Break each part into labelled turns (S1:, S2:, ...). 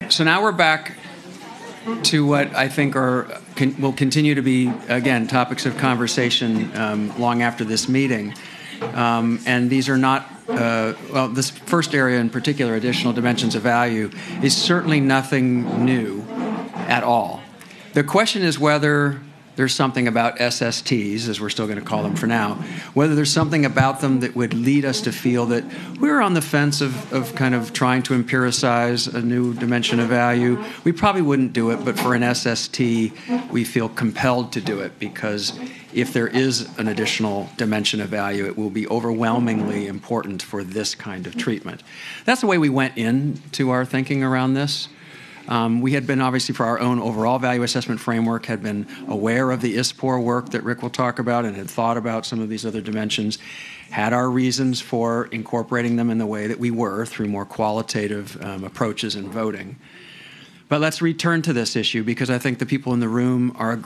S1: So now we're back to what I think will continue to be, again, topics of conversation long after this meeting. And these are not, well, this first area in particular, additional dimensions of value, is certainly nothing new at all. The question is whether there's something about SSTs, as we're still going to call them for now, whether there's something about them that would lead us to feel that we're on the fence of kind of trying to empiricize a new dimension of value. We probably wouldn't do it, but for an SST, we feel compelled to do it because if there is an additional dimension of value, it will be overwhelmingly important for this kind of treatment. That's the way we went into our thinking around this. We had been, obviously, for our own overall value assessment framework, had been aware of the ICER work that Rick will talk about and had thought about some of these other dimensions, had our reasons for incorporating them in the way that we were through more qualitative approaches in voting. But let's return to this issue because I think the people in the room are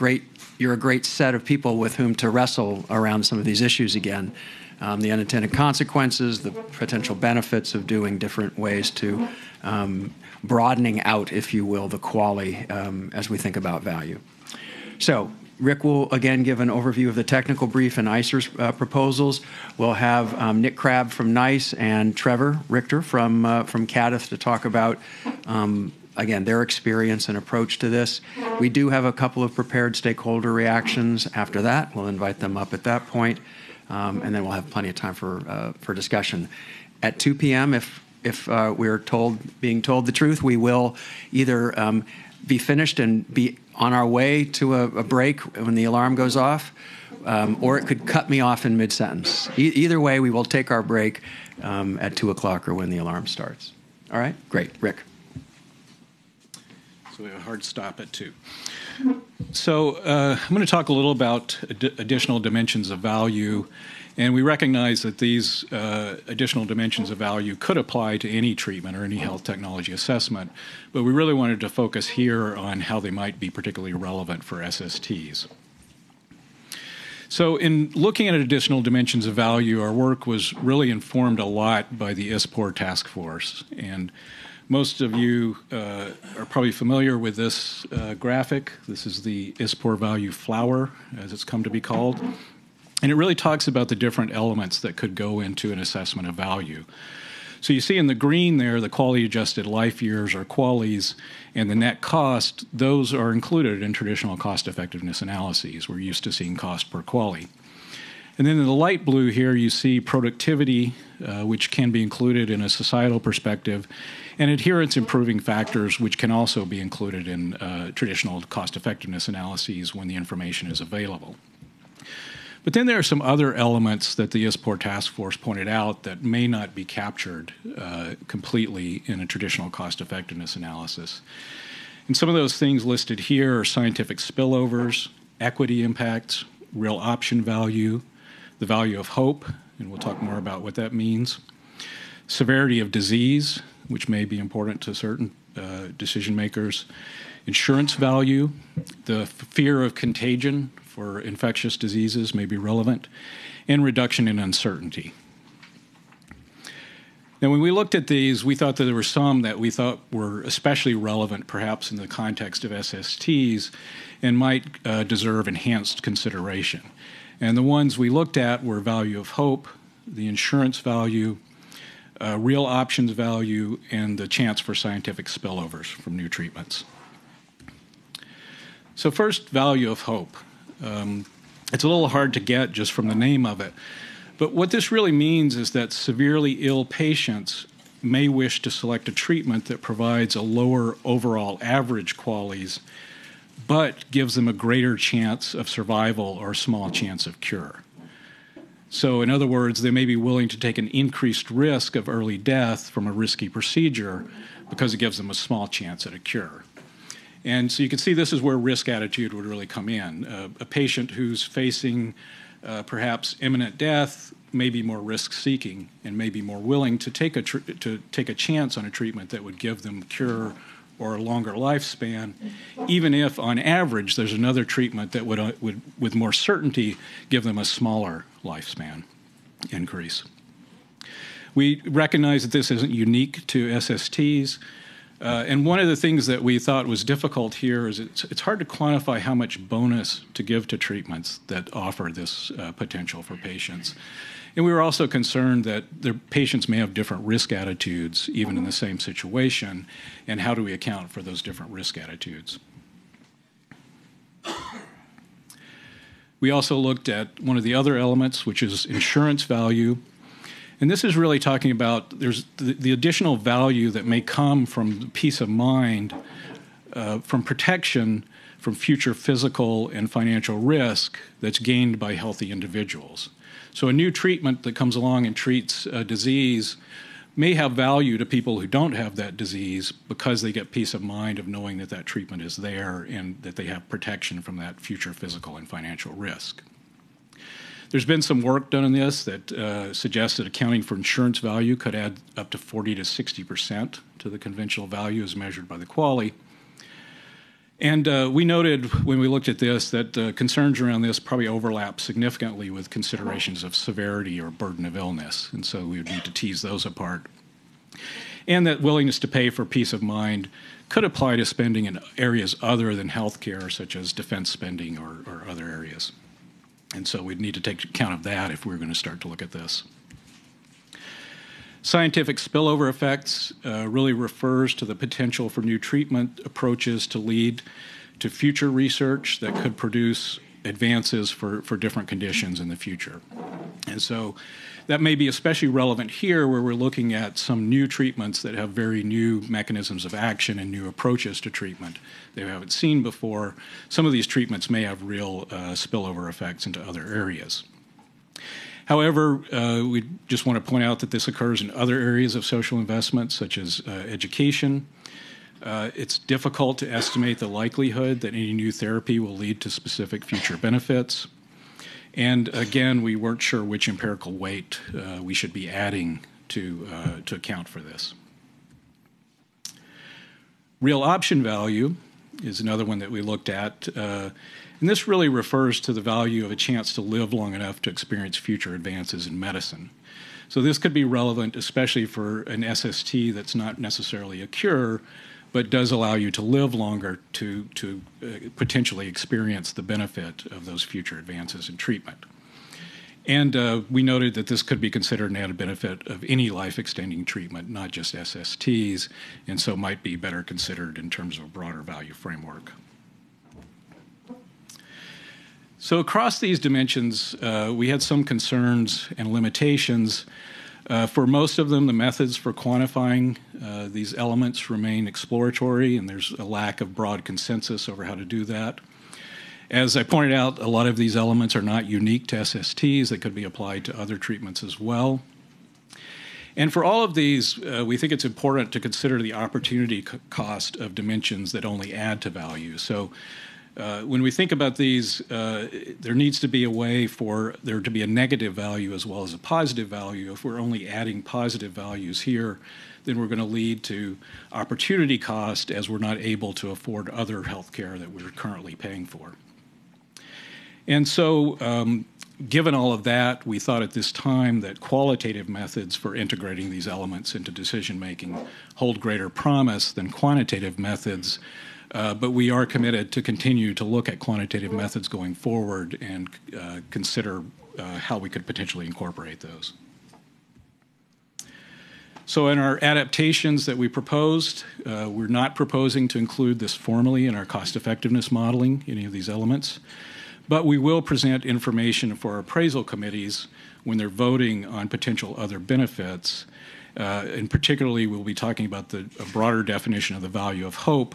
S1: you're a great set of people with whom to wrestle around some of these issues again. The unintended consequences, the potential benefits of doing different ways to broadening out, if you will, the QALY as we think about value. So Rick will again give an overview of the technical brief and ICER's proposals. We'll have Nick Crabb from NICE and Trevor Richter from CADIF to talk about, again, their experience and approach to this. We do have a couple of prepared stakeholder reactions after that. We'll invite them up at that point, and then we'll have plenty of time for discussion. At 2 p.m., if we're being told the truth, we will either be finished and be on our way to a break when the alarm goes off, or it could cut me off in mid-sentence. Either way, we will take our break at 2 o'clock or when the alarm starts. All right? Great. Rick.
S2: So we have a hard stop at 2. So I'm going to talk a little about additional dimensions of value. And we recognize that these additional dimensions of value could apply to any treatment or any health technology assessment, but we really wanted to focus here on how they might be particularly relevant for SSTs. So in looking at additional dimensions of value, our work was really informed a lot by the ICER task force. And most of you are probably familiar with this graphic. This is the ICER value flower, as it's come to be called. And it really talks about the different elements that could go into an assessment of value. So you see in the green there, the quality-adjusted life years or QALYs, and the net cost, those are included in traditional cost-effectiveness analyses. We're used to seeing cost per QALY. And then in the light blue here, you see productivity, which can be included in a societal perspective, and adherence improving factors, which can also be included in traditional cost-effectiveness analyses when the information is available. But then there are some other elements that the ICER task force pointed out that may not be captured completely in a traditional cost-effectiveness analysis. And some of those things listed here are scientific spillovers, equity impacts, real option value, the value of hope, and we'll talk more about what that means, severity of disease, which may be important to certain decision makers, insurance value, the fear of contagion for infectious diseases may be relevant, and reduction in uncertainty. Now, when we looked at these, we thought that there were some that we thought were especially relevant, perhaps in the context of SSTs, and might deserve enhanced consideration. And the ones we looked at were value of hope, the insurance value, real options value, and the chance for scientific spillovers from new treatments. So first, value of hope. It's a little hard to get just from the name of it. But what this really means is that severely ill patients may wish to select a treatment that provides a lower overall average QALYs, but gives them a greater chance of survival or a small chance of cure. So in other words, they may be willing to take an increased risk of early death from a risky procedure because it gives them a small chance at a cure. And so you can see this is where risk attitude would really come in. A patient who's facing perhaps imminent death may be more risk-seeking and may be more willing to take a chance on a treatment that would give them cure or a longer lifespan, even if, on average, there's another treatment that would with more certainty, give them a smaller lifespan increase. We recognize that this isn't unique to SSTs. And one of the things that we thought was difficult here is it's hard to quantify how much bonus to give to treatments that offer this potential for patients. And we were also concerned that their patients may have different risk attitudes, even in the same situation, and how do we account for those different risk attitudes? We also looked at one of the other elements, which is insurance value. And this is really talking about there's the additional value that may come from peace of mind, from protection from future physical and financial risk that's gained by healthy individuals. So a new treatment that comes along and treats a disease may have value to people who don't have that disease because they get peace of mind of knowing that that treatment is there and that they have protection from that future physical and financial risk. There's been some work done on this that suggests that accounting for insurance value could add up to 40 to 60% to the conventional value as measured by the QALY. And we noted when we looked at this that concerns around this probably overlap significantly with considerations of severity or burden of illness, and so we would need to tease those apart. And that willingness to pay for peace of mind could apply to spending in areas other than healthcare, such as defense spending or other areas. And so we'd need to take account of that if we were going to start to look at this. Scientific spillover effects really refers to the potential for new treatment approaches to lead to future research that could produce advances for different conditions in the future. And so that may be especially relevant here where we're looking at some new treatments that have very new mechanisms of action and new approaches to treatment that we haven't seen before. Some of these treatments may have real spillover effects into other areas. However, we just want to point out that this occurs in other areas of social investment, such as education. It's difficult to estimate the likelihood that any new therapy will lead to specific future benefits. And again, we weren't sure which empirical weight we should be adding to account for this. Real option value is another one that we looked at. And this really refers to the value of a chance to live long enough to experience future advances in medicine. So this could be relevant, especially for an SST that's not necessarily a cure, but does allow you to live longer to potentially experience the benefit of those future advances in treatment. And we noted that this could be considered an added benefit of any life-extending treatment, not just SSTs, and so might be better considered in terms of a broader value framework. So across these dimensions, we had some concerns and limitations. For most of them, the methods for quantifying these elements remain exploratory, and there's a lack of broad consensus over how to do that. As I pointed out, a lot of these elements are not unique to SSTs. They could be applied to other treatments as well. And for all of these, we think it's important to consider the opportunity cost of dimensions that only add to value. So when we think about these, there needs to be a way for there to be a negative value as well as a positive value. If we're only adding positive values here, then we're going to lead to opportunity cost as we're not able to afford other health care that we're currently paying for. And so given all of that, we thought at this time that qualitative methods for integrating these elements into decision-making hold greater promise than quantitative methods. But we are committed to continue to look at quantitative methods going forward and consider how we could potentially incorporate those. So in our adaptations that we proposed, we're not proposing to include this formally in our cost-effectiveness modeling, any of these elements, but we will present information for our appraisal committees when they're voting on potential other benefits. And particularly, we'll be talking about a broader definition of the value of hope.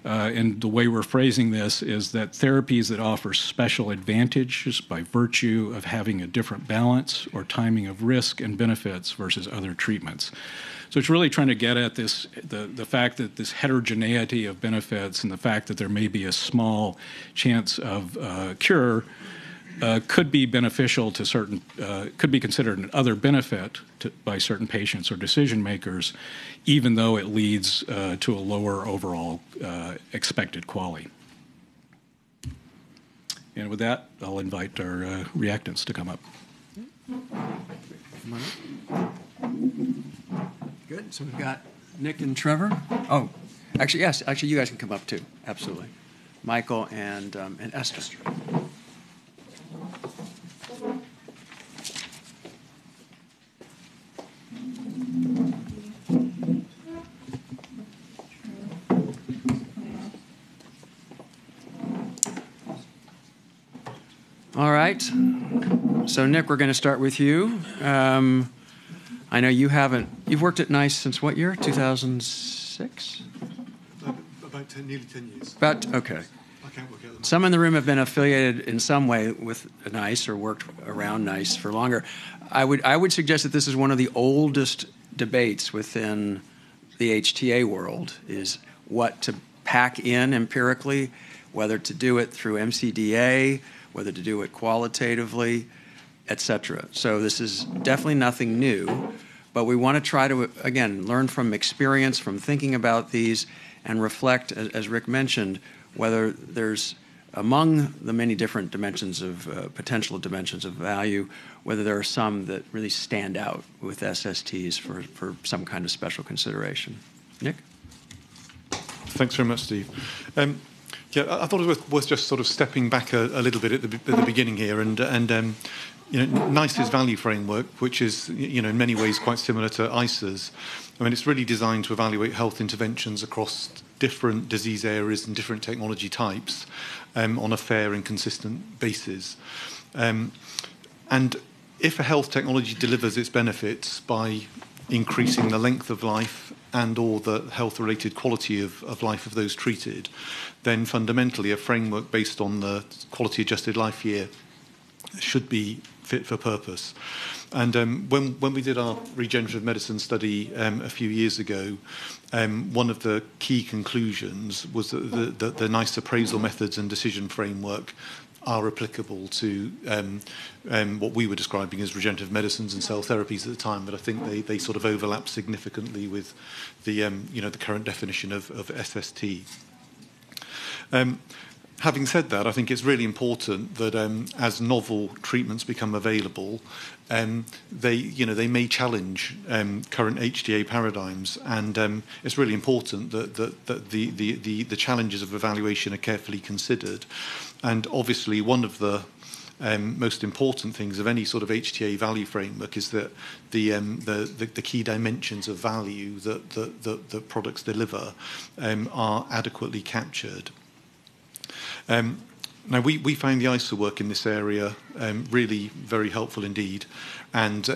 S2: And the way we're phrasing this is that therapies that offer special advantages by virtue of having a different balance or timing of risk and benefits versus other treatments. So it's really trying to get at this, the fact that this heterogeneity of benefits and the fact that there may be a small chance of cure could be beneficial to certain, could be considered an other benefit by certain patients or decision makers, even though it leads to a lower overall expected quality. And with that, I'll invite our reactants to come up.
S1: Come on up. Good. So we've got Nick and Trevor? Oh, actually, yes. Actually, you guys can come up too. Absolutely. Michael and Esther. All right. So, Nick, we're going to start with you. I know you've worked at NICE since what year? 2006?
S3: About nearly 10 years.
S1: Okay.
S3: I can't work out the math.
S1: Some in the room have been affiliated in some way with NICE or worked around NICE for longer. I would suggest that this is one of the oldest debates within the HTA world, is what to pack in empirically, whether to do it through MCDA, whether to do it qualitatively, et cetera. So this is definitely nothing new, but we want to try to, again, learn from experience, from thinking about these, and reflect, as Rick mentioned, whether there's, among the many different dimensions of, potential dimensions of value, whether there are some that really stand out with SSTs for some kind of special consideration. Nick?
S3: Thanks very much, Steve. Yeah, I thought it was worth just sort of stepping back a little bit at the beginning here, and NICE's value framework, which is in many ways quite similar to ICER's. I mean, it's really designed to evaluate health interventions across different disease areas and different technology types on a fair and consistent basis. And if a health technology delivers its benefits by increasing the length of life and or the health-related quality of life of those treated, then fundamentally a framework based on the quality-adjusted life year should be fit for purpose. And when we did our regenerative medicine study a few years ago, one of the key conclusions was that the NICE appraisal methods and decision framework are applicable to what we were describing as regenerative medicines and cell therapies at the time, but I think they sort of overlap significantly with the the current definition of SST. Having said that, I think it's really important that as novel treatments become available, they may challenge current HTA paradigms, and it's really important that the challenges of evaluation are carefully considered. And obviously, one of the most important things of any sort of HTA value framework is that the key dimensions of value that products deliver are adequately captured. Now, we found the ICER work in this area really very helpful indeed, and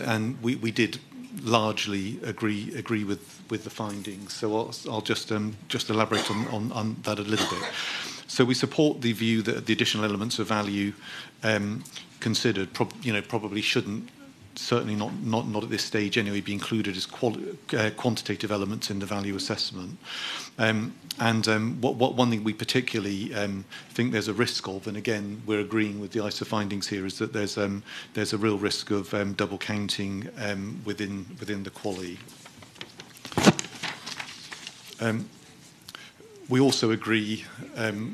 S3: we did largely agree with the findings. So I'll just elaborate on that a little bit. So we support the view that the additional elements of value considered probably shouldn't, certainly not at this stage anyway, be included as quantitative elements in the value assessment. One thing we particularly think there's a risk of, and again we're agreeing with the ICER findings here, is that there's a real risk of double counting within the QALY. We also agree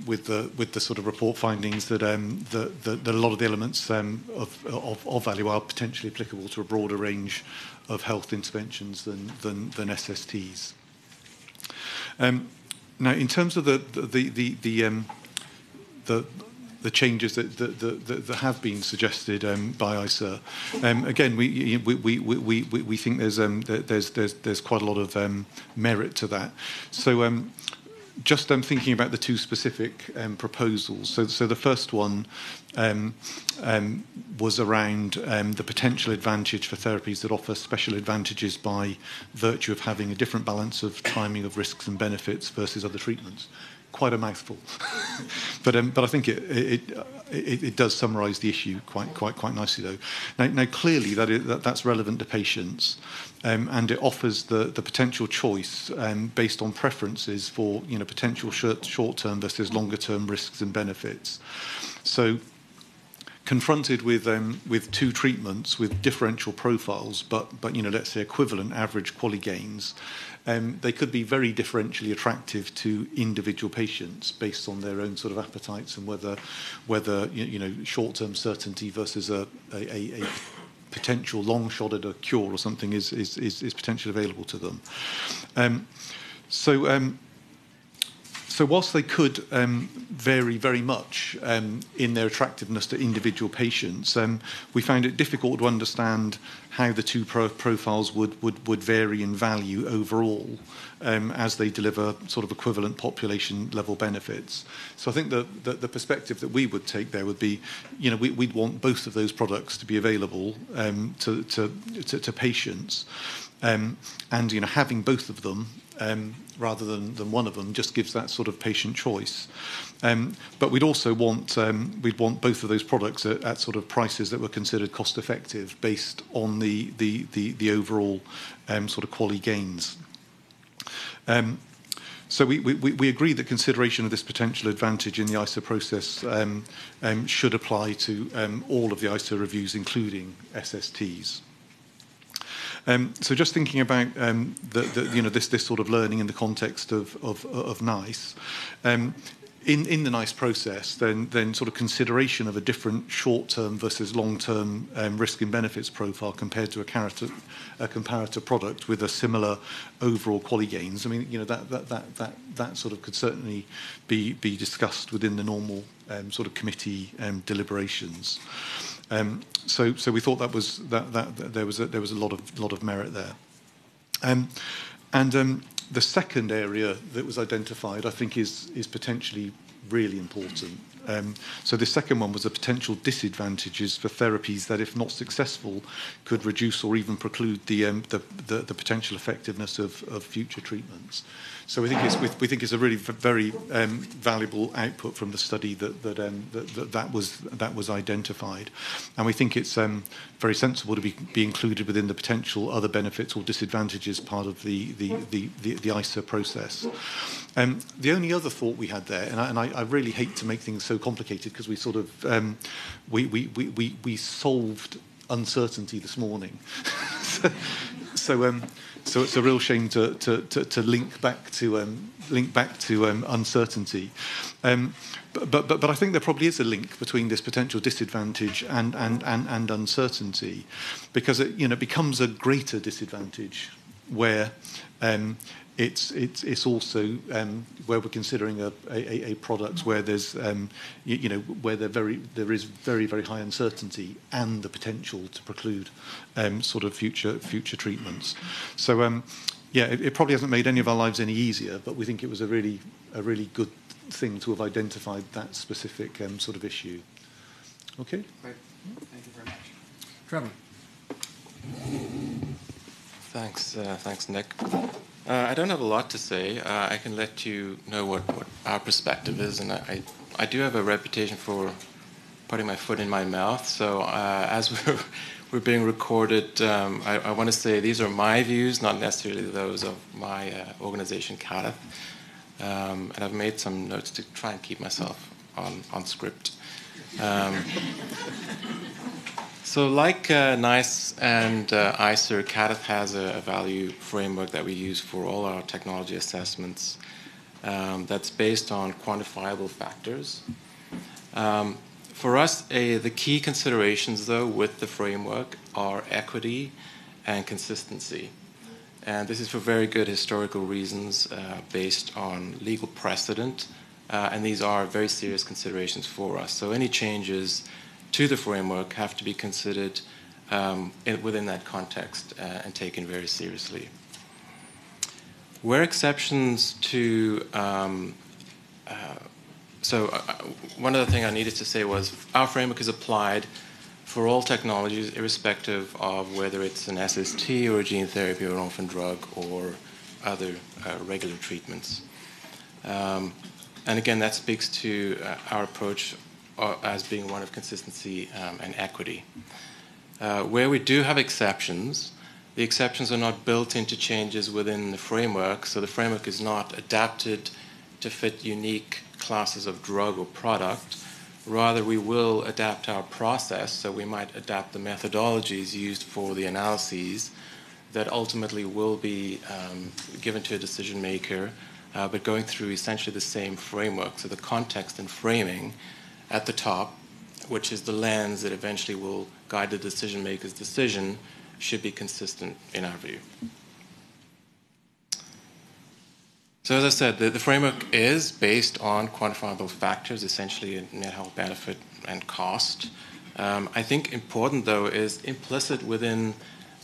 S3: with the sort of report findings that that a lot of the elements of value are potentially applicable to a broader range of health interventions than SSTs. Now, in terms of the changes that have been suggested by ICER, again, we think there's quite a lot of merit to that. So. Just thinking about the two specific proposals. So the first one was around the potential advantage for therapies that offer special advantages by virtue of having a different balance of timing of risks and benefits versus other treatments. Quite a mouthful, but I think it does summarise the issue quite nicely though. Now clearly that's relevant to patients, and it offers the potential choice based on preferences for potential short-term versus longer-term risks and benefits. So confronted with two treatments with differential profiles, but let's say equivalent average QALY gains, they could be very differentially attractive to individual patients based on their own sort of appetites and whether short-term certainty versus a potential long shot at a cure or something is potentially available to them. So whilst they could vary very much in their attractiveness to individual patients, we found it difficult to understand how the two profiles would vary in value overall as they deliver sort of equivalent population level benefits. So I think the perspective that we would take there would be, we'd want both of those products to be available to patients, and having both of them rather than one of them just gives that sort of patient choice. But we'd also want both of those products at sort of prices that were considered cost effective based on the overall sort of quality gains. So we agree that consideration of this potential advantage in the ICER process should apply to all of the ICER reviews, including SSTs. So just thinking about this sort of learning in the context of NICE, in the NICE process, then sort of consideration of a different short-term versus long-term risk and benefits profile compared to a comparator product with a similar overall quality gains. I mean, that sort of could certainly be discussed within the normal sort of committee deliberations. So we thought that there was a lot of merit there. The second area that was identified, I think, is potentially really important. So the second one was the potential disadvantages for therapies that, if not successful, could reduce or even preclude the potential effectiveness of future treatments. So we think it's a really very valuable output from the study that was identified, and we think it's very sensible to be included within the potential other benefits or disadvantages part of the ICER process. The only other thought we had there, and I really hate to make things so complicated because we sort of we solved uncertainty this morning. So it's a real shame to link back to uncertainty. But I think there probably is a link between this potential disadvantage and uncertainty, because it becomes a greater disadvantage where it's also where we're considering a product where there's where there is very, very high uncertainty and the potential to preclude sort of future treatments. So it probably hasn't made any of our lives any easier, but we think it was a really good thing to have identified that specific sort of issue. Okay.
S1: Great. Thank you very much. Trevor.
S4: Thanks, Nick. I don't have a lot to say. I can let you know what our perspective is, and I do have a reputation for putting my foot in my mouth. So as we're being recorded, I want to say these are my views, not necessarily those of my organization, CADF. And I've made some notes to try and keep myself on script. So like NICE and ICER, CADF has a value framework that we use for all our technology assessments that's based on quantifiable factors. For us, the key considerations, though, with the framework are equity and consistency. And this is for very good historical reasons based on legal precedent. And these are very serious considerations for us. So any changes to the framework have to be considered within that context and taken very seriously. Where exceptions to one other thing I needed to say was our framework is applied for all technologies, irrespective of whether it's an SST or a gene therapy or an orphan drug or other regular treatments. And again, that speaks to our approach as being one of consistency and equity. Where we do have exceptions, the exceptions are not built into changes within the framework, so the framework is not adapted to fit unique classes of drug or product. Rather, we will adapt our process, so we might adapt the methodologies used for the analyses that ultimately will be given to a decision maker, but going through essentially the same framework. So the context and framing at the top which is the lens that eventually will guide the decision maker's decision, should be consistent in our view. So as I said, the framework is based on quantifiable factors, essentially net health benefit and cost. I think important, though, is implicit within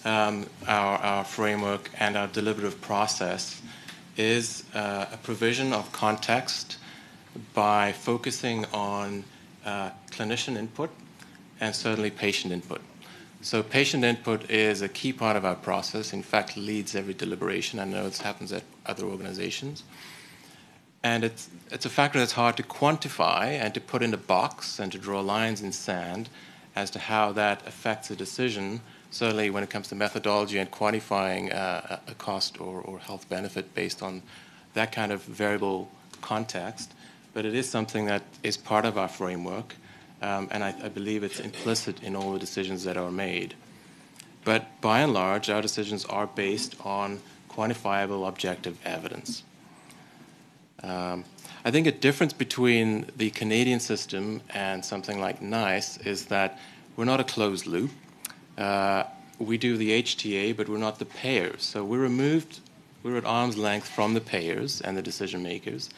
S4: our framework and our deliberative process is a provision of context by focusing on clinician input and certainly patient input. So patient input is a key part of our process, in fact leads every deliberation. I know this happens at other organizations. And it's a factor that's hard to quantify and to put in a box and to draw lines in sand as to how that affects a decision, certainly when it comes to methodology and quantifying a cost or health benefit based on that kind of variable context. But it is something that is part of our framework, and I believe it's implicit in all the decisions that are made. But by and large, our decisions are based on quantifiable objective evidence. I think a difference between the Canadian system and something like NICE is that we're not a closed loop. We do the HTA, but we're not the payers. So we're at arm's length from the payers and the decision makers,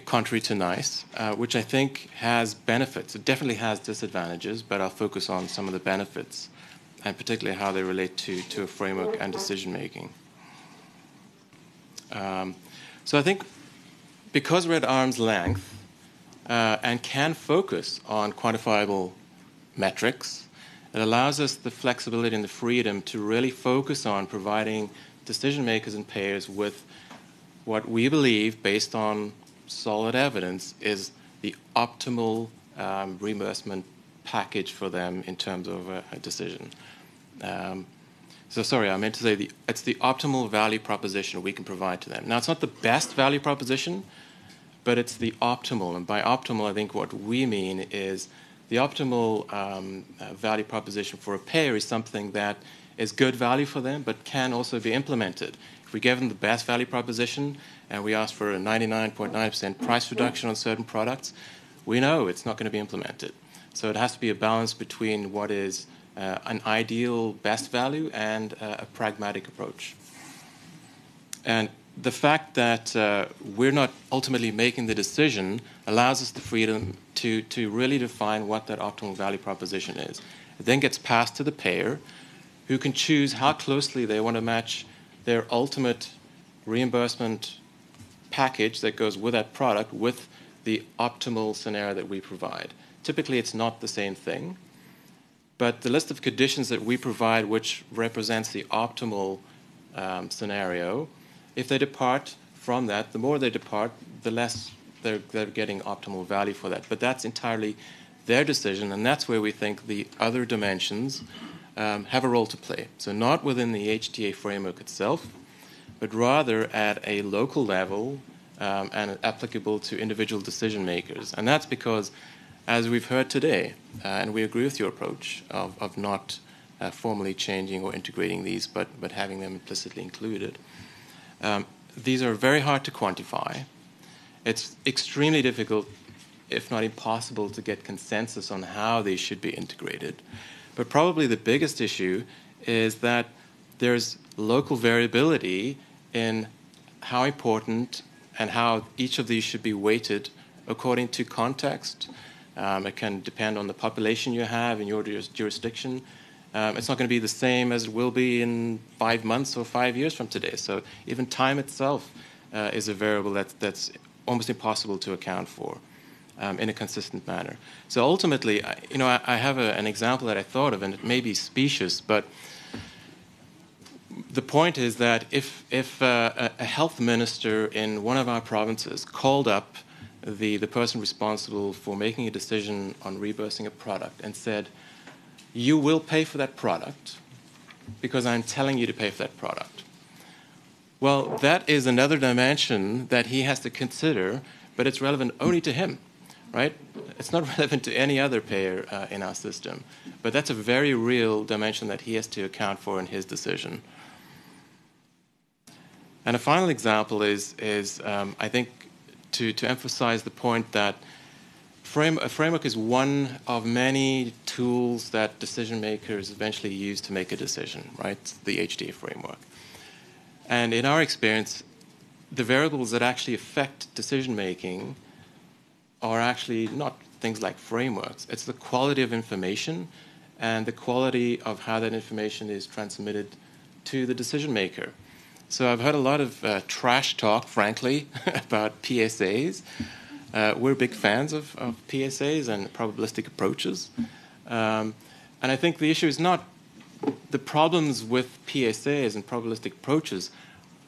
S4: contrary to NICE, which I think has benefits. It definitely has disadvantages, but I'll focus on some of the benefits, and particularly how they relate to a framework and decision making. So I think because we're at arm's length and can focus on quantifiable metrics, it allows us the flexibility and the freedom to really focus on providing decision makers and payers with what we believe, based on solid evidence, is the optimal reimbursement package for them in terms of a decision. So sorry, I meant to say it's the optimal value proposition we can provide to them. Now, it's not the best value proposition, but it's the optimal. And by optimal, I think what we mean is the optimal value proposition for a payer is something that is good value for them, but can also be implemented. If we give them the best value proposition and we ask for a 99.9% price reduction on certain products, we know it's not going to be implemented. So it has to be a balance between what is an ideal best value and a pragmatic approach. And the fact that we're not ultimately making the decision allows us the freedom to really define what that optimal value proposition is. It then gets passed to the payer, who can choose how closely they want to match their ultimate reimbursement package that goes with that product with the optimal scenario that we provide. Typically, it's not the same thing, but the list of conditions that we provide, which represents the optimal scenario, if they depart from that, the more they depart, the less they're getting optimal value for that. But that's entirely their decision, and that's where we think the other dimensions have a role to play. So not within the HTA framework itself, but rather at a local level and applicable to individual decision makers. And that's because, as we've heard today, and we agree with your approach of not formally changing or integrating these, but having them implicitly included, these are very hard to quantify. It's extremely difficult, if not impossible, to get consensus on how they should be integrated. But probably the biggest issue is that there's local variability in how important and how each of these should be weighted according to context. It can depend on the population you have in your jurisdiction. It's not going to be the same as it will be in 5 months or 5 years from today. So even time itself is a variable that's almost impossible to account for in a consistent manner. So ultimately, I have an example that I thought of, and it may be specious, but the point is that if a health minister in one of our provinces called up the person responsible for making a decision on reimbursing a product and said, "You will pay for that product because I'm telling you to pay for that product." Well, that is another dimension that he has to consider, but it's relevant only to him, right? It's not relevant to any other payer in our system. But that's a very real dimension that he has to account for in his decision. And a final example is I think, to emphasize the point that a framework is one of many tools that decision makers eventually use to make a decision, right? The HDA framework. And in our experience, the variables that actually affect decision making are actually not things like frameworks. It's the quality of information and the quality of how that information is transmitted to the decision maker. So I've heard a lot of trash talk, frankly, about PSAs. We're big fans of PSAs and probabilistic approaches. And I think the issue is not the problems with PSAs and probabilistic approaches.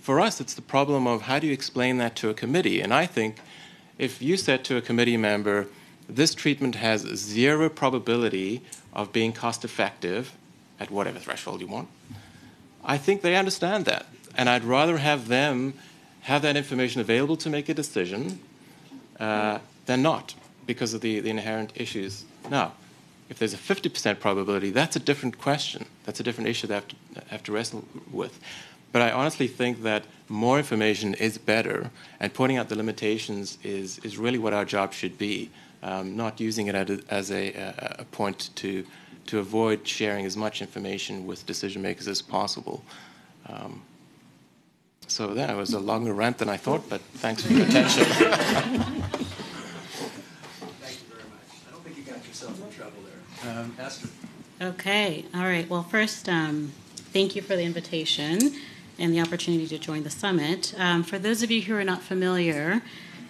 S4: For us, it's the problem of how do you explain that to a committee? And I think if you said to a committee member, this treatment has 0 probability of being cost effective at whatever threshold you want, I think they understand that. And I'd rather have them have that information available to make a decision than not, because of the inherent issues. Now, if there's a 50% probability, that's a different question. That's a different issue that I have to wrestle with. But I honestly think that more information is better, and pointing out the limitations is really what our job should be, not using it as a point to avoid sharing as much information with decision makers as possible. So that was a longer rant than I thought, but thanks for your attention.
S1: Thank you very much. I don't think you got yourself in trouble there. Esther.
S5: Okay. All right. Well, first, thank you for the invitation and the opportunity to join the summit. For those of you who are not familiar,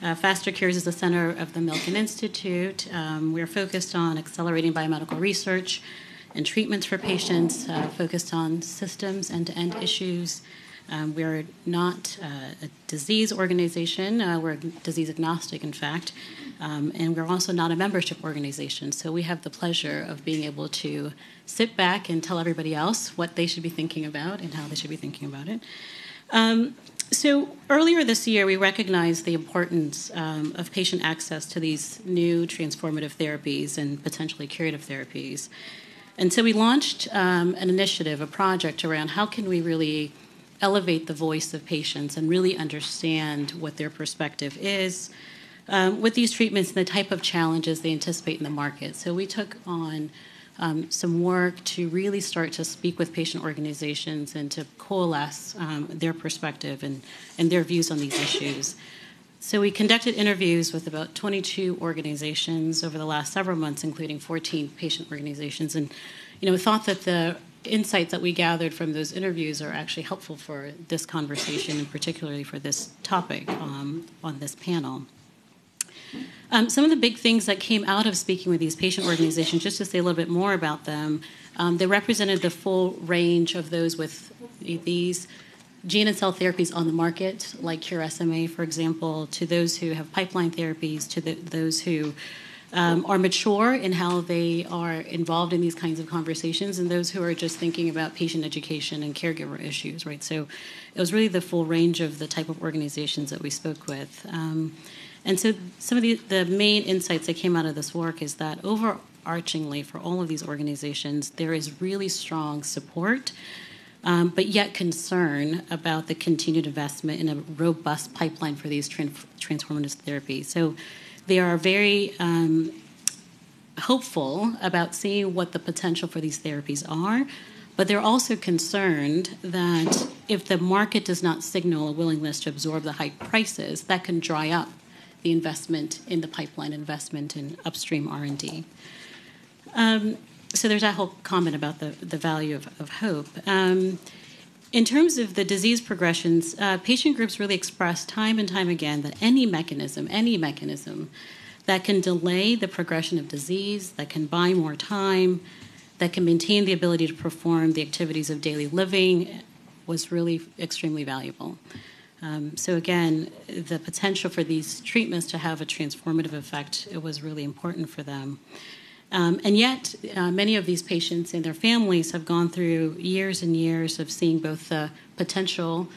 S5: Faster Cures is the center of the Milken Institute. We're focused on accelerating biomedical research and treatments for patients, focused on systems, end-to-end issues. We're not a disease organization. We're disease agnostic, in fact. And we're also not a membership organization. So we have the pleasure of being able to sit back and tell everybody else what they should be thinking about and how they should be thinking about it. So earlier this year, we recognized the importance of patient access to these new transformative therapies and potentially curative therapies. And so we launched an initiative, a project around how can we really elevate the voice of patients and really understand what their perspective is with these treatments and the type of challenges they anticipate in the market. So we took on some work to really start to speak with patient organizations and to coalesce their perspective and their views on these issues. So we conducted interviews with about 22 organizations over the last several months, including 14 patient organizations, and we thought that the insights that we gathered from those interviews are actually helpful for this conversation, and particularly for this topic on this panel. Some of the big things that came out of speaking with these patient organizations, just to say a little bit more about them, they represented the full range of those with these gene and cell therapies on the market, like Cure SMA, for example, to those who have pipeline therapies, to those who are mature in how they are involved in these kinds of conversations, and those who are just thinking about patient education and caregiver issues, right? So it was really the full range of the type of organizations that we spoke with. And so some of the main insights that came out of this work is that overarchingly for all of these organizations, there is really strong support, but yet concern about the continued investment in a robust pipeline for these transformative therapies. So they are very hopeful about seeing what the potential for these therapies are, but they're also concerned that if the market does not signal a willingness to absorb the high prices, that can dry up the investment in the pipeline, investment in upstream R&D. So there's that whole comment about the value of hope. In terms of the disease progressions, patient groups really express time and time again that any mechanism that can delay the progression of disease, that can buy more time, that can maintain the ability to perform the activities of daily living was really extremely valuable. So again, the potential for these treatments to have a transformative effect, it was really important for them. And yet, many of these patients and their families have gone through years and years of seeing both the potential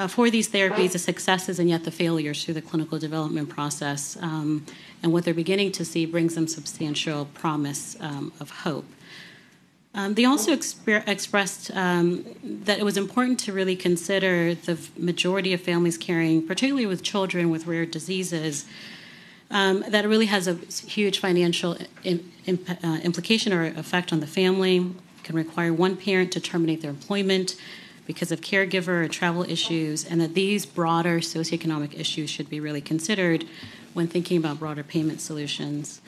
S5: for these therapies, the successes, and yet the failures through the clinical development process. And what they're beginning to see brings them substantial promise of hope. They also expressed that it was important to really consider the majority of families caring, particularly with children with rare diseases, that really has a huge financial implication or effect on the family. It can require one parent to terminate their employment because of caregiver or travel issues, and that these broader socioeconomic issues should be really considered when thinking about broader payment solutions.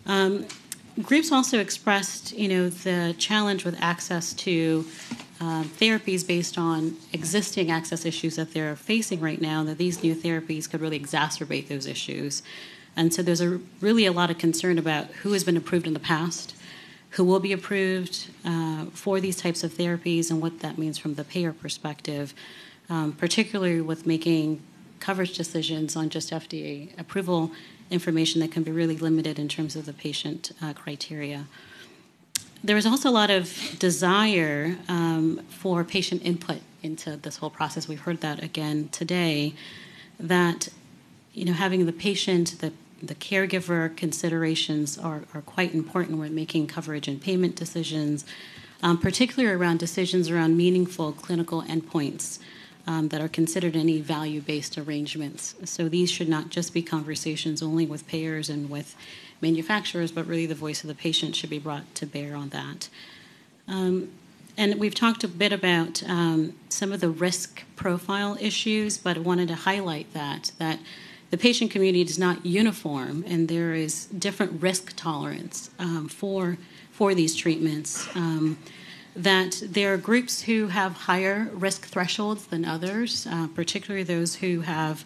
S5: Groups also expressed, the challenge with access to therapies based on existing access issues that they're facing right now, and that these new therapies could really exacerbate those issues. And so there's really a lot of concern about who has been approved in the past, who will be approved for these types of therapies, and what that means from the payer perspective, particularly with making coverage decisions on just FDA approval information that can be really limited in terms of the patient criteria. There was also a lot of desire for patient input into this whole process. We've heard that again today, that having the patient, the caregiver considerations are quite important when making coverage and payment decisions, particularly around decisions around meaningful clinical endpoints that are considered any value-based arrangements. So these should not just be conversations only with payers and with manufacturers, but really the voice of the patient should be brought to bear on that. And we've talked a bit about some of the risk profile issues, but I wanted to highlight that the patient community is not uniform, and there is different risk tolerance for these treatments. That there are groups who have higher risk thresholds than others, particularly those who have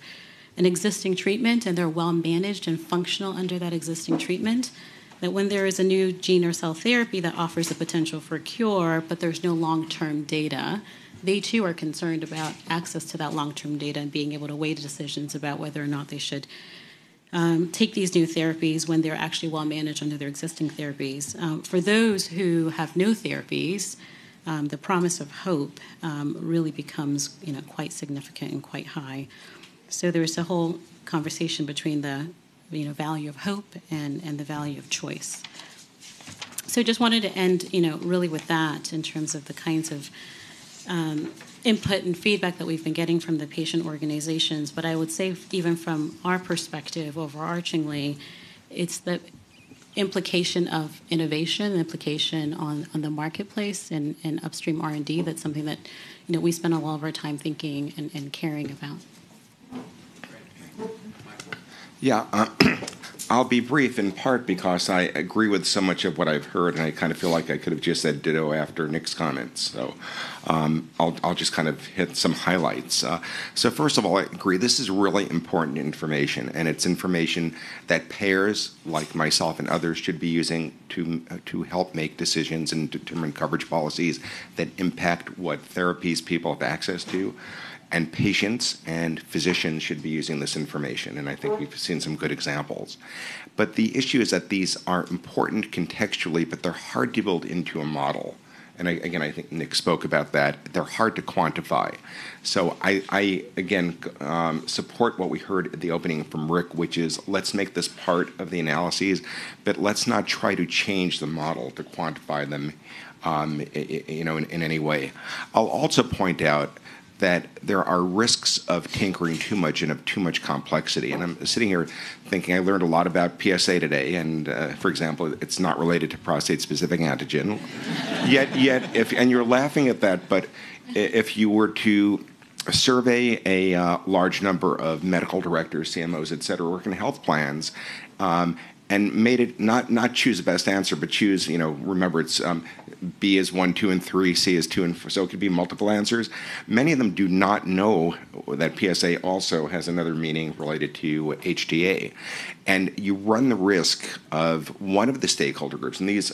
S5: an existing treatment and they're well managed and functional under that existing treatment. That when there is a new gene or cell therapy that offers the potential for a cure, but there's no long-term data, they too are concerned about access to that long-term data and being able to weigh decisions about whether or not they should take these new therapies when they're actually well managed under their existing therapies. For those who have no therapies, the promise of hope really becomes quite significant and quite high. So there's a whole conversation between the value of hope and the value of choice. So just wanted to end really with that in terms of the kinds of input and feedback that we've been getting from the patient organizations. But I would say, even from our perspective, overarchingly, it's the implication of innovation, the implication on the marketplace and upstream R&D. That's something that we spend a lot of our time thinking and caring about.
S6: Yeah, I'll be brief, in part because I agree with so much of what I've heard, and I kind of feel like I could have just said ditto after Nick's comments. So I'll just kind of hit some highlights. So first of all, I agree this is really important information, and it's information that payers like myself and others should be using to help make decisions and determine coverage policies that impact what therapies people have access to. And patients and physicians should be using this information, and I think we've seen some good examples. But the issue is that these are important contextually, but they're hard to build into a model. And I think Nick spoke about that. They're hard to quantify. So I again, support what we heard at the opening from Rick, which is let's make this part of the analyses, but let's not try to change the model to quantify them in any way. I'll also point out that there are risks of tinkering too much and of too much complexity. And I'm sitting here thinking I learned a lot about PSA today, and for example, it's not related to prostate-specific antigen. Yet, and you're laughing at that, but if you were to survey a large number of medical directors, CMOs, et cetera, working in health plans, and made it not choose the best answer, but choose, remember it's B is 1, 2, and 3, C is 2, and 4, so it could be multiple answers. Many of them do not know that PSA also has another meaning related to HTA. And you run the risk of one of the stakeholder groups, and these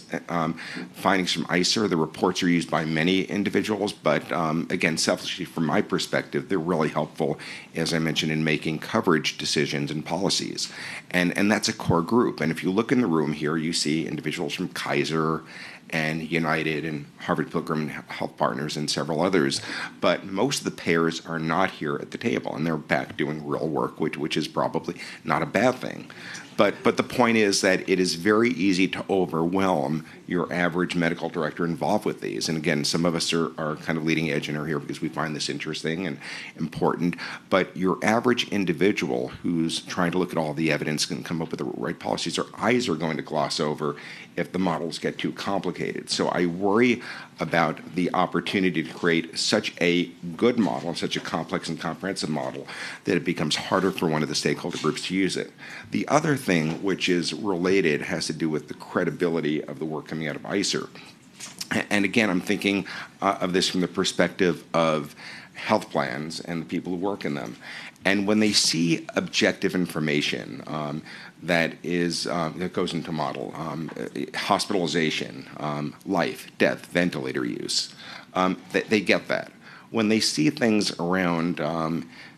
S6: findings from ICER, the reports are used by many individuals, but again, selfishly from my perspective, they're really helpful, as I mentioned, in making coverage decisions and policies. And that's a core group. And if you look in the room here, you see individuals from Kaiser and United and Harvard Pilgrim and Health Partners and several others. But most of the payers are not here at the table, and they're back doing real work, which is probably not a bad thing. But the point is that it is very easy to overwhelm your average medical director involved with these. And again, some of us are kind of leading edge and are here because we find this interesting and important. But your average individual who's trying to look at all the evidence and come up with the right policies, their eyes are going to gloss over if the models get too complicated. So I worry about the opportunity to create such a good model, such a complex and comprehensive model, that it becomes harder for one of the stakeholder groups to use it. The other thing, which is related, has to do with the credibility of the work coming out of ICER. And again, I'm thinking of this from the perspective of health plans and the people who work in them. And when they see objective information that goes into model, hospitalization, life, death, ventilator use, they get that. When they see things around,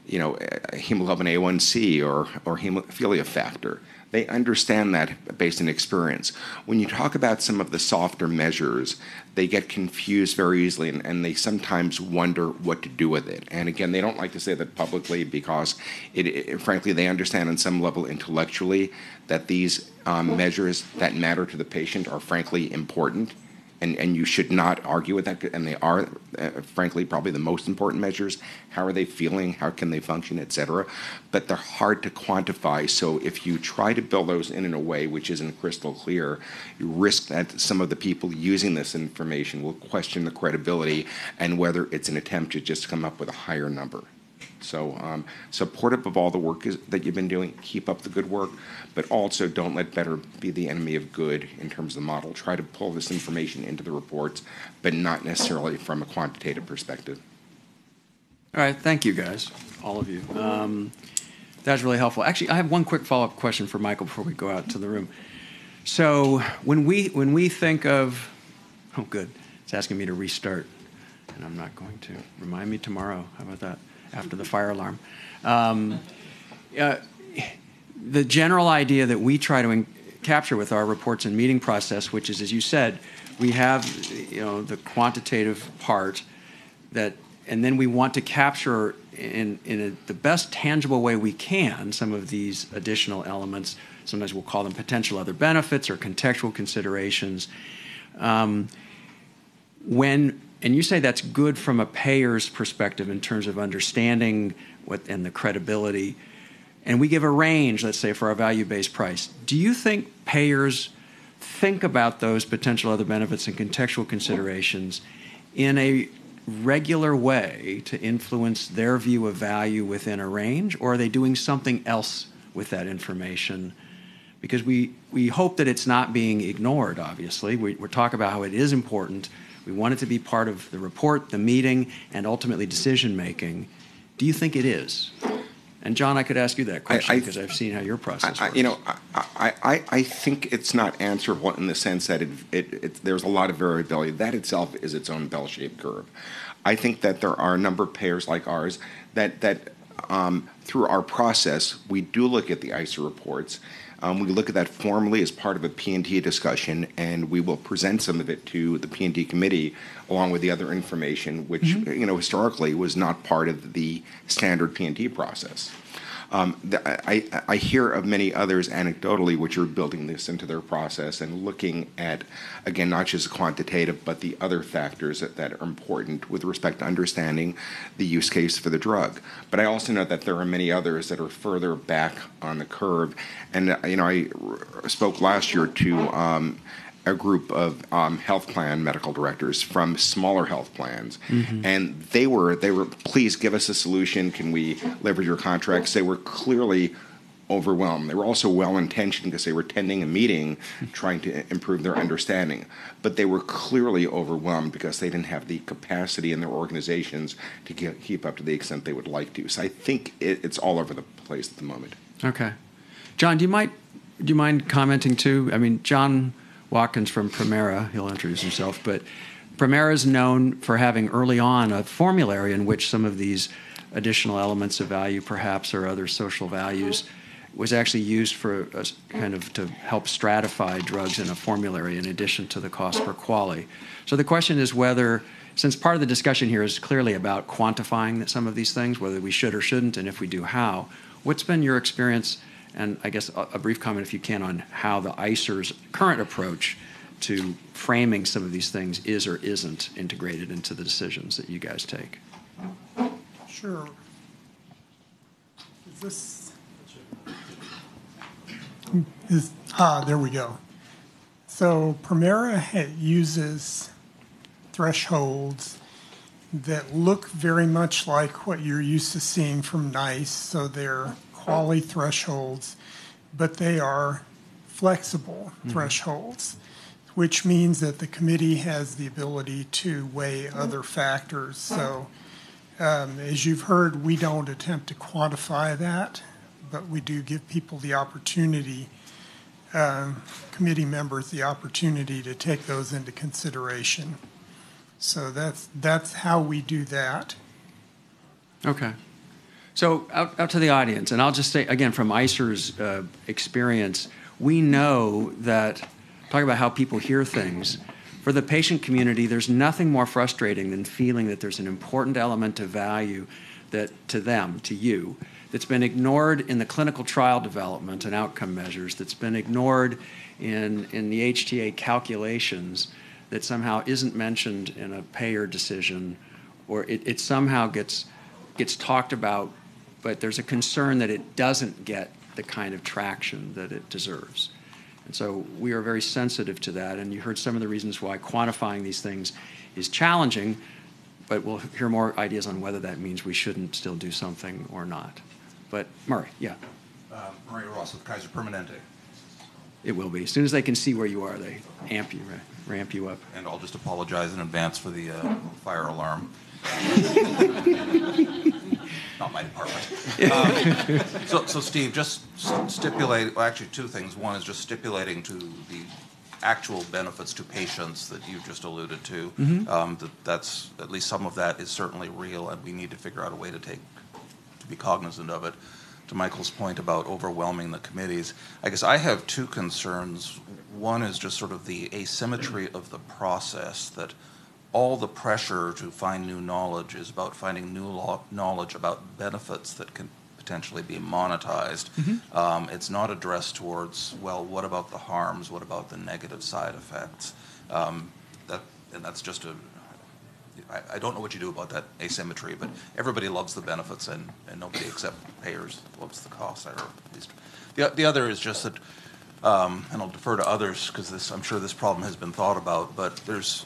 S6: hemoglobin A1C or hemophilia factor, they understand that based on experience. When you talk about some of the softer measures, they get confused very easily, and they sometimes wonder what to do with it. And again, they don't like to say that publicly because, frankly, they understand on some level intellectually that these measures that matter to the patient are frankly important. And you should not argue with that, and they are, frankly, probably the most important measures. How are they feeling? How can they function, et cetera? But they're hard to quantify, so if you try to build those in a way which isn't crystal clear, you risk that some of the people using this information will question the credibility and whether it's an attempt to just come up with a higher number. So supportive of all the work that you've been doing, keep up the good work, but also don't let better be the enemy of good in terms of the model. Try to pull this information into the reports, but not necessarily from a quantitative perspective.
S1: All right, thank you guys, all of you. That's really helpful. Actually, I have one quick follow-up question for Michael before we go out to the room. So when we think of, oh good, it's asking me to restart, and I'm not going to. Remind me tomorrow, how about that? After the fire alarm. The general idea that we try to capture with our reports and meeting process, which is, as you said, we have the quantitative part that, and then we want to capture in the best tangible way we can some of these additional elements. Sometimes we'll call them potential other benefits or contextual considerations. And you say that's good from a payer's perspective in terms of understanding and the credibility. And we give a range, let's say, for our value-based price. Do you think payers think about those potential other benefits and contextual considerations in a regular way to influence their view of value within a range, or are they doing something else with that information? Because we hope that it's not being ignored, obviously. We're talking about how it is important. We want it to be part of the report, the meeting, and ultimately decision-making. Do you think it is? And John, I could ask you that question because I've seen how your process works.
S6: I think it's not answerable in the sense that there's a lot of variability. That itself is its own bell-shaped curve. I think that there are a number of payers like ours that through our process, we do look at the ICER reports. We look at that formally as part of a P&T discussion, and we will present some of it to the P&T committee along with the other information, which historically was not part of the standard P&T process. I hear of many others anecdotally which are building this into their process and looking at, again, not just quantitative, but the other factors that are important with respect to understanding the use case for the drug. But I also know that there are many others that are further back on the curve. And, I spoke last year to a group of health plan medical directors from smaller health plans, and they were please give us a solution. Can we leverage your contracts? They were clearly overwhelmed. They were also well-intentioned because they were attending a meeting trying to improve their understanding, but they were clearly overwhelmed because they didn't have the capacity in their organizations to keep up to the extent they would like to. So I think it's all over the place at the moment.
S1: Okay, John, do you mind commenting too? I mean, John Watkins from Premera, he'll introduce himself, but Premera is known for having early on a formulary in which some of these additional elements of value, perhaps, or other social values, was actually used for a kind of to help stratify drugs in a formulary in addition to the cost per quality. So the question is whether, since part of the discussion here is clearly about quantifying some of these things, whether we should or shouldn't, and if we do, how, what's been your experience, and I guess a brief comment, if you can, on how the ICER's current approach to framing some of these things is or isn't integrated into the decisions that you guys take?
S7: Sure. There we go. So Primera uses thresholds that look very much like what you're used to seeing from NICE. So they're quality thresholds, but they are flexible thresholds, which means that the committee has the ability to weigh other factors. So as you've heard, we don't attempt to quantify that, but we do give people the opportunity, committee members, the opportunity to take those into consideration. So that's how we do that.
S1: Okay. So out to the audience, and I'll just say, again, from ICER's experience, we know that, talking about how people hear things, for the patient community, there's nothing more frustrating than feeling that there's an important element of value that to them, to you, that's been ignored in the clinical trial development and outcome measures, that's been ignored in the HTA calculations, that somehow isn't mentioned in a payer decision, or it somehow gets talked about, but there's a concern that it doesn't get the kind of traction that it deserves. And so we are very sensitive to that, and you heard some of the reasons why quantifying these things is challenging, but we'll hear more ideas on whether that means we shouldn't still do something or not. But Murray, yeah.
S8: Murray Ross with Kaiser Permanente.
S1: It will be. As soon as they can see where you are, they ramp you up.
S8: And I'll just apologize in advance for the fire alarm. Not my department. So Steve, just stipulate, well, actually two things. One is just stipulating to the actual benefits to patients that you just alluded to. That's, at least some of that is certainly real, and we need to figure out a way to be cognizant of it. To Michael's point about overwhelming the committees, I guess I have two concerns. One is just sort of the asymmetry of the process, that all the pressure to find new knowledge is about finding new knowledge about benefits that can potentially be monetized. It's not addressed towards, well, what about the harms? What about the negative side effects? And that's just I don't know what you do about that asymmetry, but everybody loves the benefits, and nobody except payers loves the costs. Or at least the other is just that, and I'll defer to others because I'm sure this problem has been thought about, but there's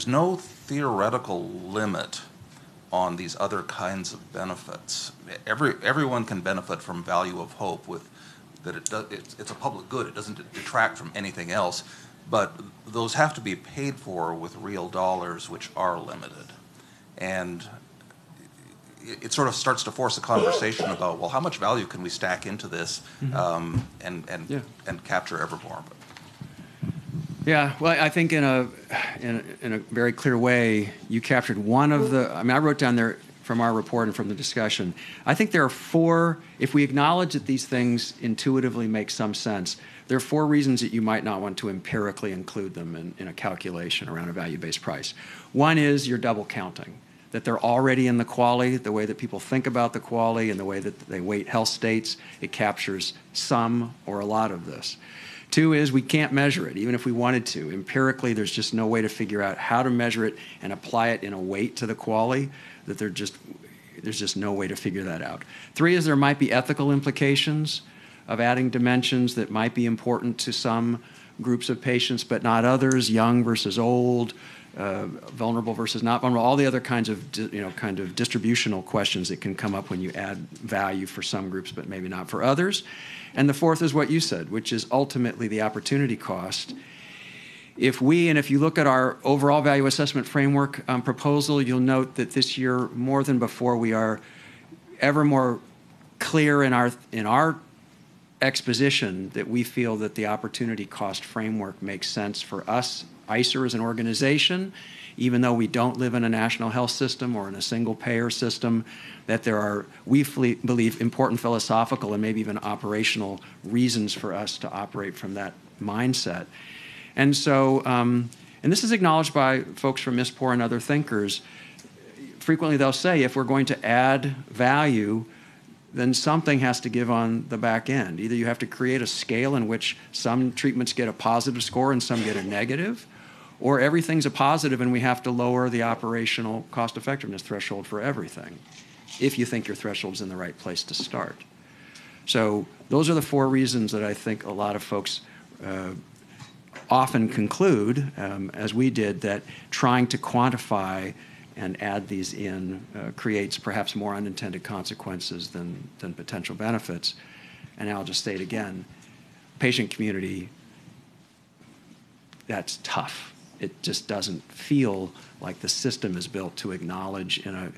S8: no theoretical limit on these other kinds of benefits. Everyone can benefit from value of hope with that it's a public good. It doesn't detract from anything else. But those have to be paid for with real dollars, which are limited. And it sort of starts to force a conversation about, well, how much value can we stack into this and capture ever more?
S1: Yeah, well, I think in a very clear way, you captured one of the, I mean, I wrote down there from our report and from the discussion, I think there are four, if we acknowledge that these things intuitively make some sense, there are four reasons that you might not want to empirically include them in a calculation around a value-based price. One is you're double counting, that they're already in the quality, the way that people think about the quality and the way that they weight health states, it captures some or a lot of this. Two is we can't measure it, even if we wanted to. Empirically, there's just no way to figure out how to measure it and apply it in a weight to the quality, that there's just no way to figure that out. Three is there might be ethical implications of adding dimensions that might be important to some groups of patients, but not others, young versus old, vulnerable versus not vulnerable, all the other kinds of, kind of distributional questions that can come up when you add value for some groups, but maybe not for others. And the fourth is what you said, which is ultimately the opportunity cost. If you look at our overall value assessment framework proposal, you'll note that this year, more than before, we are ever more clear in our exposition that we feel that the opportunity cost framework makes sense for us, ICER as an organization, even though we don't live in a national health system or in a single payer system, that there are, we believe, important philosophical and maybe even operational reasons for us to operate from that mindset. And so, and this is acknowledged by folks from ISPOR and other thinkers. Frequently they'll say, if we're going to add value, then something has to give on the back end. Either you have to create a scale in which some treatments get a positive score and some get a negative, or everything's a positive and we have to lower the operational cost-effectiveness threshold for everything, if you think your threshold's in the right place to start. So those are the 4 reasons that I think a lot of folks often conclude, as we did, that trying to quantify and add these in creates perhaps more unintended consequences than potential benefits. And I'll just say it again, patient community, that's tough. It just doesn't feel like the system is built to acknowledge in a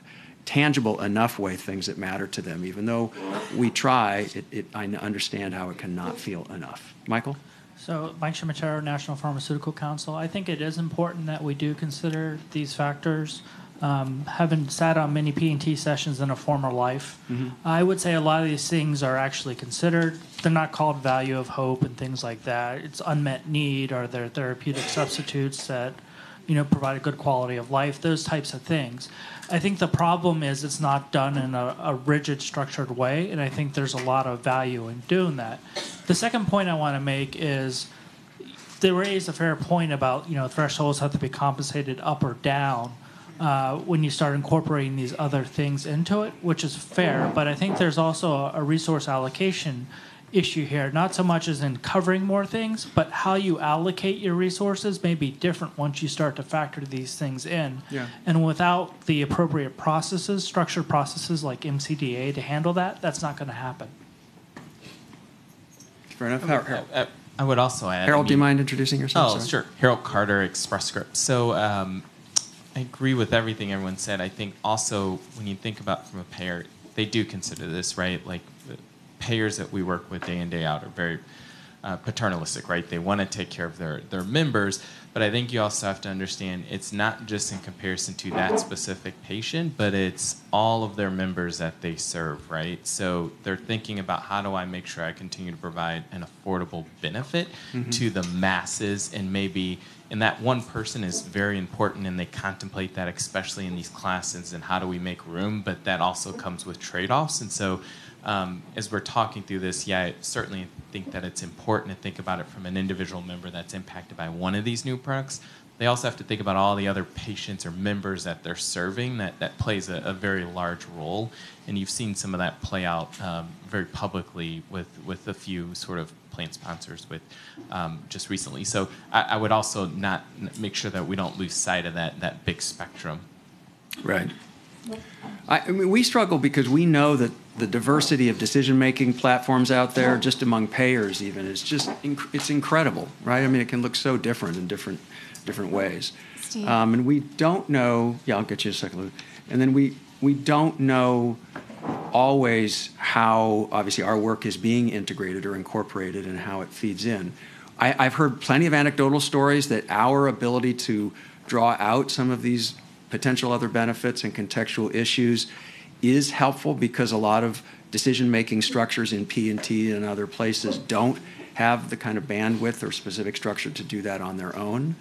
S1: tangible enough way things that matter to them. Even though we try, I understand how it cannot feel enough. Michael?
S9: So, Mike Shimatero, National Pharmaceutical Council. I think it is important that we do consider these factors. Having sat on many P&T sessions in a former life, I would say a lot of these things are actually considered. They're not called value of hope and things like that. It's unmet need. Are there therapeutic substitutes that, provide a good quality of life? Those types of things. I think the problem is it's not done in a rigid, structured way, and I think there's a lot of value in doing that. The second point I want to make is they raised a fair point about, thresholds have to be compensated up or down when you start incorporating these other things into it, which is fair. But I think there's also a resource allocation issue here, not so much as in covering more things, but how you allocate your resources may be different once you start to factor these things in.
S1: Yeah. And
S9: without the appropriate processes, structured processes like MCDA to handle that, that's not going to happen.
S1: Fair enough. Harold.
S10: I would also add...
S1: Harold, do you mind introducing yourself?
S10: Oh,
S1: Sorry.
S10: sure. Harold Carter, Express Scripts. So I agree with everything everyone said. I think also when you think about from a payer, they do consider this, right? Like the payers that we work with day in, day out are very paternalistic, right? They want to take care of their members. But I think you also have to understand it's not just in comparison to that specific patient, but it's all of their members that they serve, right? So they're thinking about how do I make sure I continue to provide an affordable benefit to the masses, and maybe, and that one person is very important, and they contemplate that, especially in these classes, and how do we make room, but that also comes with trade-offs. And so as we're talking through this, I certainly think that it's important to think about it from an individual member that's impacted by one of these new products. They also have to think about all the other patients or members that they're serving. That plays a very large role. And you've seen some of that play out very publicly with a few sort of plan sponsors with just recently. So I would also not make sure that we don't lose sight of that big spectrum.
S1: Right. I mean, we struggle because we know that the diversity of decision-making platforms out there, just among payers even, is just it's incredible, right? I mean, it can look so different in different ways.
S11: Steve.
S1: And we don't know. Yeah, I'll get you a second, Lou. And then we don't know always how obviously our work is being integrated or incorporated and how it feeds in. I've heard plenty of anecdotal stories that our ability to draw out some of these potential other benefits and contextual issues is helpful because a lot of decision-making structures in P&T and other places don't have the kind of bandwidth or specific structure to do that on their own.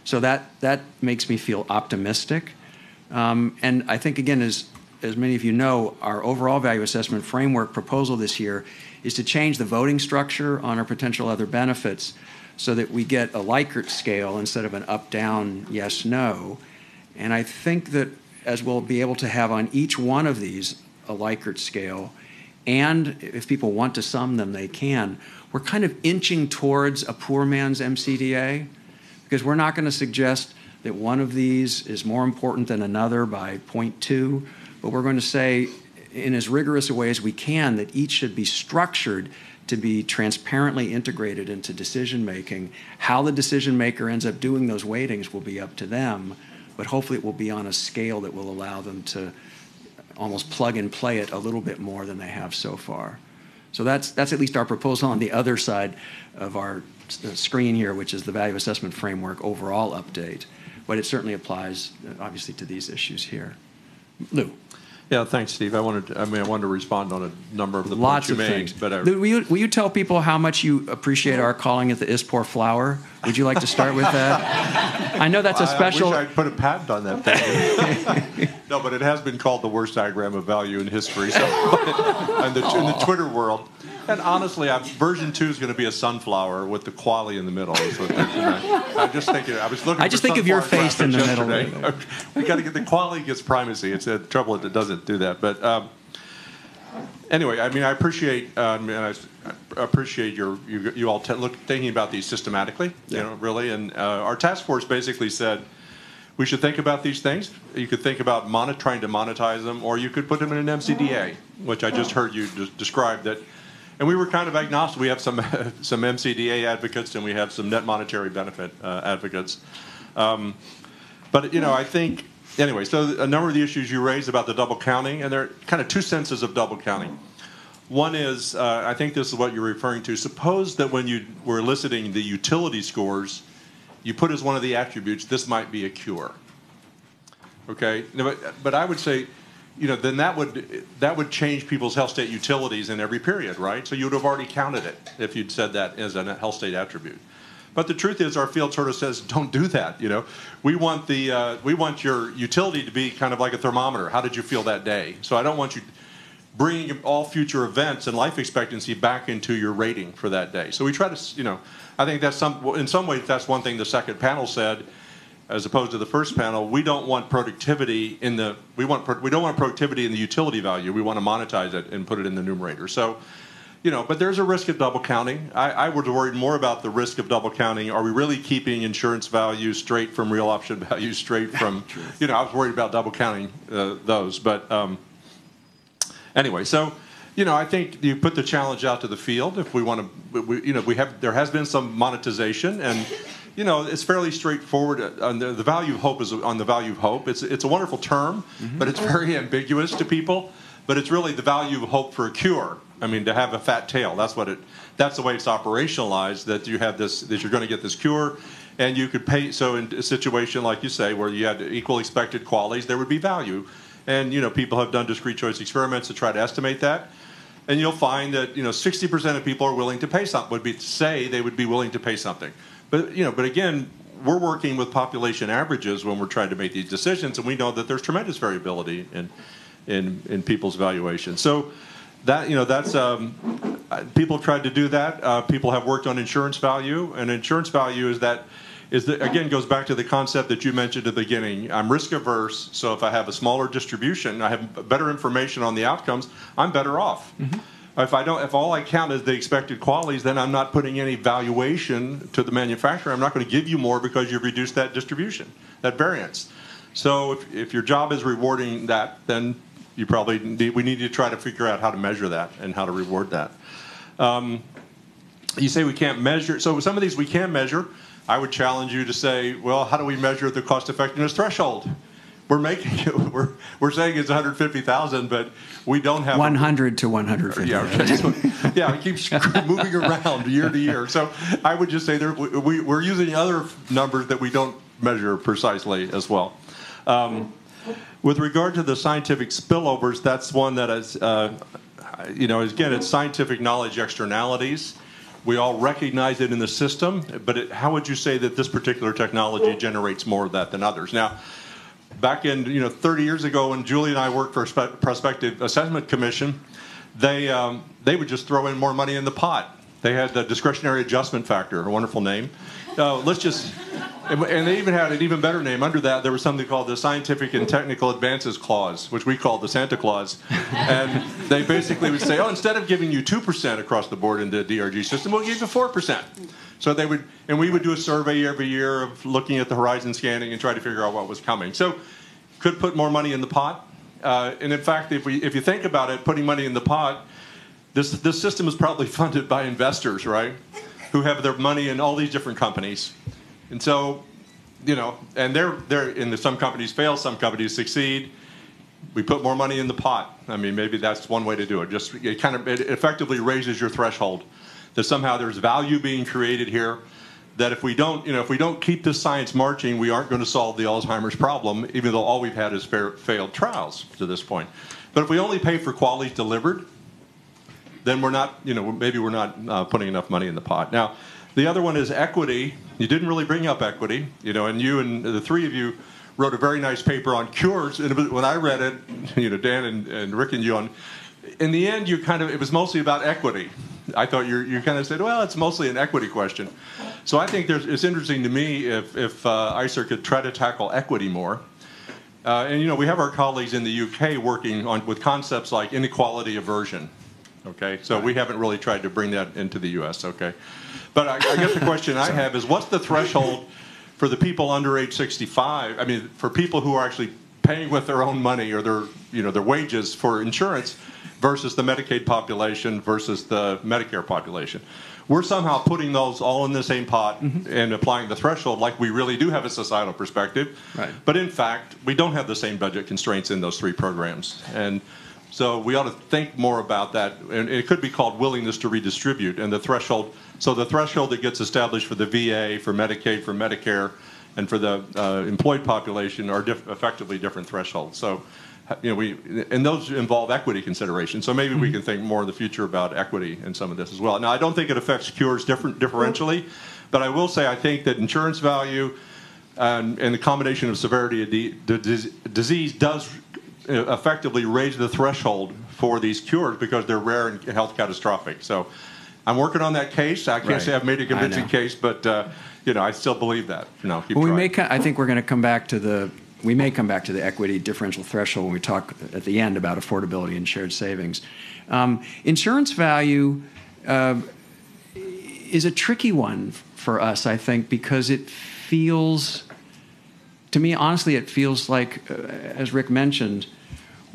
S1: So that makes me feel optimistic. And I think, again, as many of you know, our overall value assessment framework proposal this year is to change the voting structure on our potential other benefits so that we get a Likert scale instead of an up-down yes-no. And I think that as we'll be able to have on each one of these a Likert scale, and if people want to sum them, they can, we're kind of inching towards a poor man's MCDA, because we're not going to suggest that one of these is more important than another by 0.2, but we're going to say in as rigorous a way as we can that each should be structured to be transparently integrated into decision-making. How the decision-maker ends up doing those weightings will be up to them, but hopefully it will be on a scale that will allow them to almost plug and play it a little bit more than they have so far. So that's at least our proposal on the other side of our screen here, which is the value assessment framework overall update. but it certainly applies, obviously, to these issues here. Lou.
S11: Yeah, thanks, Steve. I wanted to respond on a number of the
S1: Lots
S11: points you
S1: of
S11: made.
S1: things.
S11: But
S1: Lou, will you tell people how much you appreciate our calling it the ISPOR flower? Would you like to start with that? I know that's a special.
S11: I wish I'd put a patent on that thing. No, but it has been called the worst diagram of value in history. So, in the Twitter world. And honestly, version 2 is going to be a sunflower with the quali in the middle. Is what I just thinking. I was looking.
S1: I just think of your face in the middle.
S11: We got to get the quali gets primacy. It's the trouble that it doesn't do that. But anyway, I mean, I appreciate you all thinking about these systematically. You know, really. And our task force basically said we should think about these things. You could think about trying to monetize them, or you could put them in an MCDA, which I just heard you describe that. And we were kind of agnostic. We have some MCDA advocates, and we have some net monetary benefit advocates. But you know, I think anyway. So a number of the issues you raised about the double counting, and there are kind of two senses of double counting. One is, I think this is what you're referring to. Suppose that when you were eliciting the utility scores, you put as one of the attributes, this might be a cure. Okay, but I would say, you know, then that would change people's health state utilities in every period, right? So you would have already counted it if you'd said that as a health state attribute. But the truth is, our field sort of says, don't do that. You know, we want your utility to be kind of like a thermometer. How did you feel that day? So I don't want you bringing all future events and life expectancy back into your rating for that day. So we try to, you know, I think that's in some ways that's one thing the second panel said, as opposed to the first panel. We don't want productivity in the we don't want productivity in the utility value. We want to monetize it and put it in the numerator. So, you know, but there's a risk of double counting. I was worried more about the risk of double counting. Are we really keeping insurance value straight from real option value, straight from, you know, I was worried about double counting those. But anyway, so, you know, I think you put the challenge out to the field. If we want to, you know, there has been some monetization, and you know, it's fairly straightforward. On the value of hope is on the value of hope. It's a wonderful term, but it's very ambiguous to people. But it's really the value of hope for a cure. I mean, to have a fat tail. That's the way it's operationalized. That you have this. That you're going to get this cure, and you could pay. So in a situation like you say, where you had equal expected qualities, there would be value. And you know, people have done discrete choice experiments to try to estimate that. And you'll find that, you know, 60% of people are willing to pay something. They would be willing to pay something. But you know, but again, we're working with population averages when we're trying to make these decisions, and we know that there's tremendous variability in people's valuation. So that, you know, that's people have tried to do that. People have worked on insurance value, and insurance value again goes back to the concept that you mentioned at the beginning. I'm risk averse, so if I have a smaller distribution, I have better information on the outcomes, I'm better off. Mm-hmm. If all I count is the expected qualities, then I'm not putting any valuation to the manufacturer. I'm not going to give you more because you've reduced that distribution, that variance. So if your job is rewarding that, then we need to try to figure out how to measure that and how to reward that. You say we can't measure. So some of these we can measure. I would challenge you to say, well, how do we measure the cost effectiveness threshold? We're saying it's 150,000, but we don't have
S1: 100 to 150.
S11: Yeah, it keeps moving around year to year. So I would just say we're using other numbers that we don't measure precisely as well. With regard to the scientific spillovers, that's one that is, you know, again, it's scientific knowledge externalities. We all recognize it in the system, but how would you say that this particular technology generates more of that than others? Now, back in 30 years ago, when Julie and I worked for a prospective assessment commission, they would just throw in more money in the pot. They had the discretionary adjustment factor, a wonderful name. And they even had an even better name. Under that, there was something called the Scientific and Technical Advances Clause, which we called the Santa Claus. And they basically would say, oh, instead of giving you 2% across the board in the DRG system, we'll give you 4%. So we would do a survey every year of looking at the horizon scanning and try to figure out what was coming. So could put more money in the pot. And in fact, if you think about it, putting money in the pot, this system is probably funded by investors, right, who have their money in all these different companies. And so, you know, and some companies fail, some companies succeed. We put more money in the pot. I mean, maybe that's one way to do it. It effectively raises your threshold that somehow there's value being created here that if we don't keep this science marching, we aren't going to solve the Alzheimer's problem, even though all we've had is failed trials to this point. But if we only pay for quality delivered, then we're not, maybe we're not putting enough money in the pot. Now, the other one is equity. You didn't really bring up equity, and you and the three of you wrote a very nice paper on cures. And when I read it, Dan and Rick and you, in the end, it was mostly about equity. I thought you kind of said, well, it's mostly an equity question. So I think it's interesting to me if ICER could try to tackle equity more. And we have our colleagues in the UK working with concepts like inequality aversion. Okay, so we haven't really tried to bring that into the U.S. Okay, but I guess the question I have is, what's the threshold for the people under age 65? I mean, for people who are actually paying with their own money or their wages for insurance, versus the Medicaid population versus the Medicare population. We're somehow putting those all in the same pot and applying the threshold like we really do have a societal perspective.
S1: Right.
S11: But in fact, we don't have the same budget constraints in those three programs. And so we ought to think more about that. And it could be called willingness to redistribute. And the threshold, so the threshold that gets established for the VA, for Medicaid, for Medicare, and for the employed population are effectively different thresholds. So, and those involve equity considerations. So maybe we can think more in the future about equity in some of this as well. Now, I don't think it affects cures differentially, but I will say I think that insurance value and the combination of severity of the disease does effectively raise the threshold for these cures because they're rare and health catastrophic. So I'm working on that case. I can't say I've made a convincing case, but I still believe that.
S1: I think we're going to come back to the equity differential threshold when we talk at the end about affordability and shared savings. Insurance value is a tricky one for us, I think, because it feels, to me, honestly, it feels like, as Rick mentioned,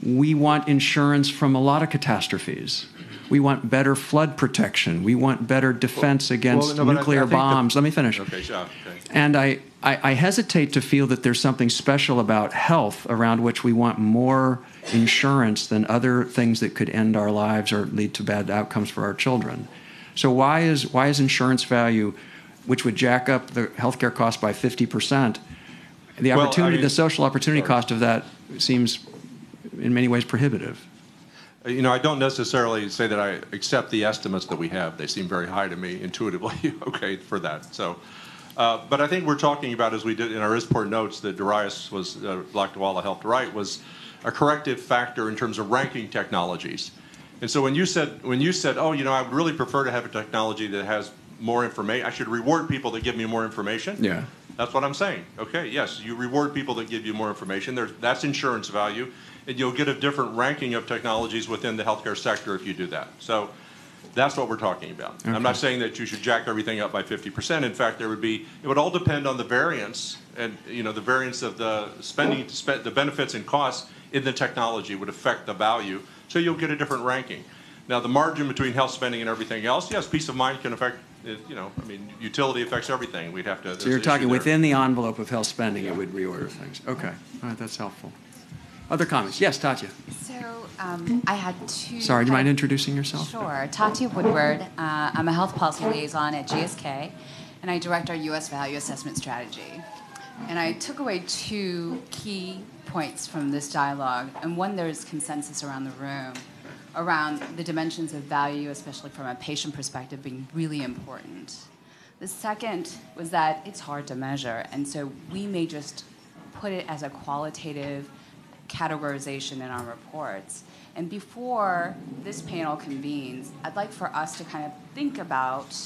S1: we want insurance from a lot of catastrophes. We want better flood protection. We want better defense against nuclear bombs. Let me finish.
S11: Okay, sure. Okay.
S1: And I hesitate to feel that there's something special about health around which we want more insurance than other things that could end our lives or lead to bad outcomes for our children. So why is insurance value, which would jack up the healthcare cost by 50%, the social opportunity cost of that seems in many ways prohibitive?
S11: I don't necessarily say that I accept the estimates that we have. They seem very high to me intuitively, okay, for that. So, but I think we're talking about, as we did in our ISPOR notes that Darius Lakdawala helped write, was a corrective factor in terms of ranking technologies. And so when you said, oh, I would really prefer to have a technology that has more information, I should reward people that give me more information.
S1: Yeah.
S11: That's what I'm saying. Okay, yes, you reward people that give you more information. That's insurance value. And you'll get a different ranking of technologies within the healthcare sector if you do that. So that's what we're talking about. Okay. I'm not saying that you should jack everything up by 50%. In fact, it would all depend on the variance, and the variance of the spending, the benefits and costs in the technology would affect the value. So you'll get a different ranking. Now, the margin between health spending and everything else, yes, peace of mind can affect. Utility affects everything. We'd have to.
S1: So you're talking within the envelope of health spending, it would reorder things. Okay, all right, that's helpful. Other comments? Yes, Tatya.
S12: So I had two.
S1: Sorry, do you mind introducing yourself?
S12: Sure. Tatya Woodward. I'm a health policy liaison at GSK, and I direct our U.S. value assessment strategy. And I took away two key points from this dialogue. And one, there's consensus around the room around the dimensions of value, especially from a patient perspective, being really important. The second was that it's hard to measure, and so we may just put it as a qualitative categorization in our reports. And before this panel convenes, I'd like for us to kind of think about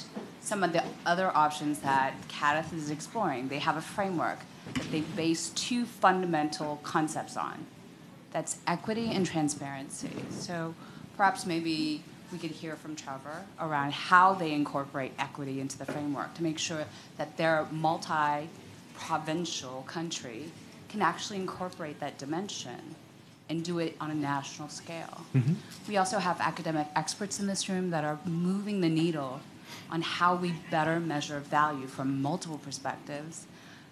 S12: some of the other options that CADIF is exploring. They have a framework that they base two fundamental concepts on. That's equity and transparency. So perhaps maybe we could hear from Trevor around how they incorporate equity into the framework to make sure that their multi-provincial country can actually incorporate that dimension and do it on a national scale. Mm-hmm. We also have academic experts in this room that are moving the needle on how we better measure value from multiple perspectives.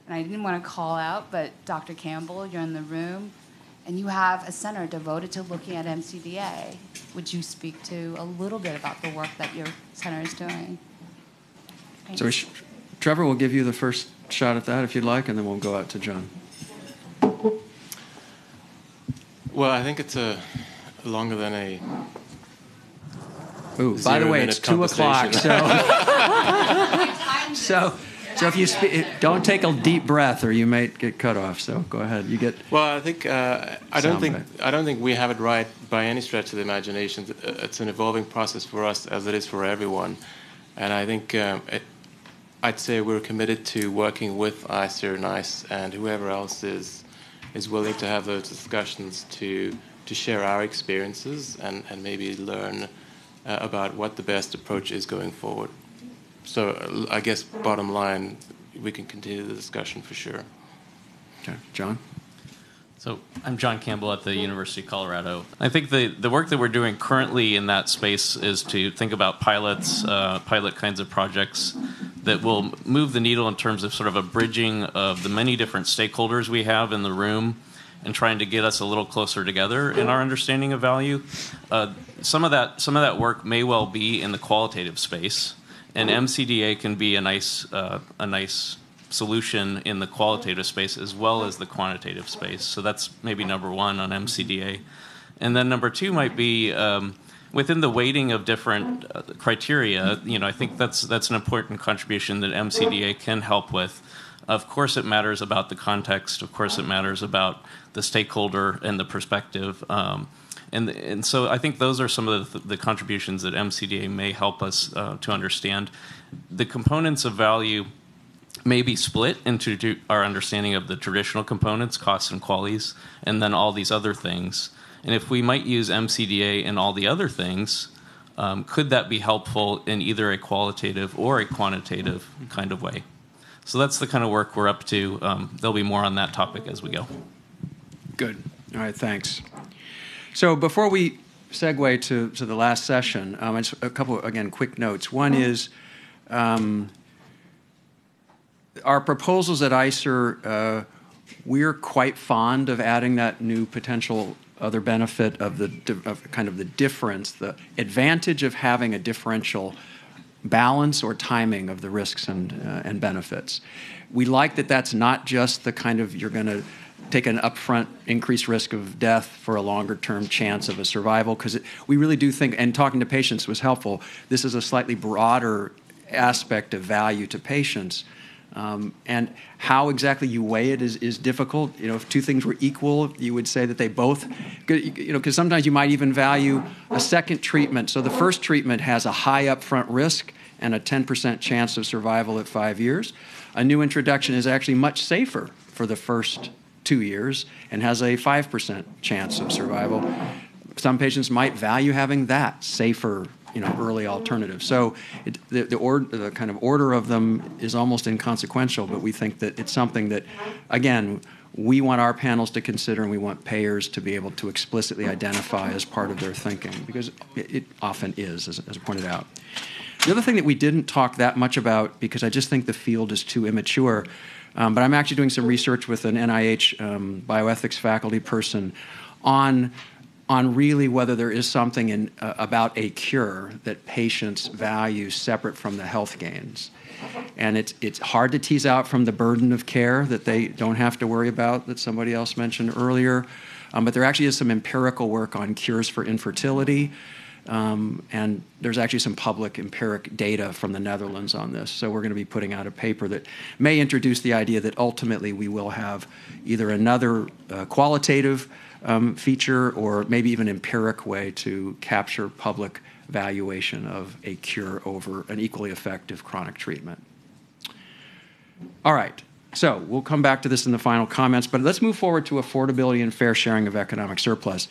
S12: And I didn't want to call out, but Dr. Campbell, you're in the room, and you have a center devoted to looking at MCDA. Would you speak to a little bit about the work that your center is doing?
S1: So Trevor, we'll give you the first shot at that if you'd like, and then we'll go out to John.
S4: Well, I think it's longer than a.
S1: Ooh, by the way, it's 2 o'clock, so if you don't take a deep breath, or you might get cut off. So go ahead. You get.
S4: Well, I think I don't think we have it right by any stretch of the imagination. It's an evolving process for us, as it is for everyone, and I think I'd say we're committed to working with ICER, NICE, and whoever else is willing to have those discussions to share our experiences and maybe learn about what the best approach is going forward. So I guess bottom line, we can continue the discussion for sure.
S1: Okay, John?
S13: So I'm John Campbell at the University of Colorado. I think the work that we're doing currently in that space is to think about pilot kinds of projects that will move the needle in terms of sort of a bridging of the many different stakeholders we have in the room and trying to get us a little closer together in our understanding of value. Some of that work may well be in the qualitative space, and MCDA can be a nice solution in the qualitative space as well as the quantitative space. So that's maybe number one on MCDA. And then number two might be within the weighting of different criteria. I think that's an important contribution that MCDA can help with. Of course, it matters about the context. Of course, it matters about the stakeholder and the perspective. And so I think those are some of the contributions that MCDA may help us to understand. The components of value may be split into our understanding of the traditional components, costs and qualities, and then all these other things. And if we might use MCDA in all the other things, could that be helpful in either a qualitative or a quantitative kind of way? So that's the kind of work we're up to. There'll be more on that topic as we go.
S1: Good. All right, thanks. So before we segue to the last session, just a couple, again, quick notes. One is our proposals at ICER, we're quite fond of adding that new potential other benefit of the difference, the advantage of having a differential balance or timing of the risks and benefits. We like that that's not just the kind of you're going to take an upfront increased risk of death for a longer-term chance of a survival, because we really do think, and talking to patients was helpful, this is a slightly broader aspect of value to patients. And how exactly you weigh it is difficult. If two things were equal, you would say that they both, because sometimes you might even value a second treatment. So the first treatment has a high upfront risk and a 10% chance of survival at 5 years. A new introduction is actually much safer for the first 2 years and has a 5% chance of survival. Some patients might value having that safer early alternative. So the kind of order of them is almost inconsequential, but we think that it's something that, again, we want our panels to consider, and we want payers to be able to explicitly identify as part of their thinking, because it often is, as pointed out. The other thing that we didn't talk that much about, because I just think the field is too immature, but I'm actually doing some research with an NIH bioethics faculty person on really whether there is something about a cure that patients value separate from the health gains. And it's hard to tease out from the burden of care that they don't have to worry about that somebody else mentioned earlier. But there actually is some empirical work on cures for infertility. And there's actually some public empiric data from the Netherlands on this. So we're going to be putting out a paper that may introduce the idea that ultimately we will have either another qualitative feature or maybe even empiric way to capture public valuation of a cure over an equally effective chronic treatment. All right, so we'll come back to this in the final comments, but let's move forward to affordability and fair sharing of economic surplus.